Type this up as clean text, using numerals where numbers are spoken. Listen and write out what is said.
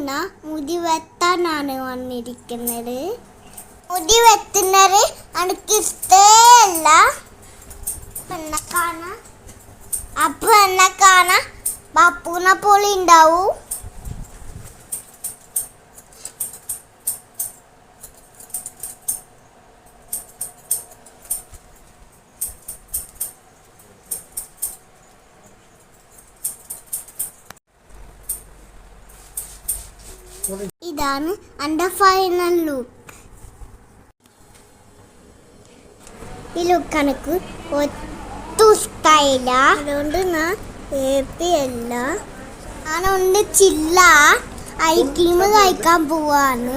ഇന്ന് മുടി വെട്ടാനാണ് വന്നിരിക്കുന്നത്. മുടി വെട്ടുന്നത് എനിക്ക് ഇഷ്ടമല്ല. എന്നെ കാണാൻ ബാപ്പുനെ പോലെ ഉണ്ടാവും. ഇതാണ് എൻ്റെ ഫൈനൽ ലുക്ക്. ഈ ലുക്ക് എനിക്ക് ഒട്ടും ഇഷ്ടമായില്ല. അതുകൊണ്ട് ഞാൻ ഹാപ്പി അല്ല. ഞാനൊന്ന് ചില്ല ഐസ്ക്രീം കഴിക്കാൻ പോവാണ്.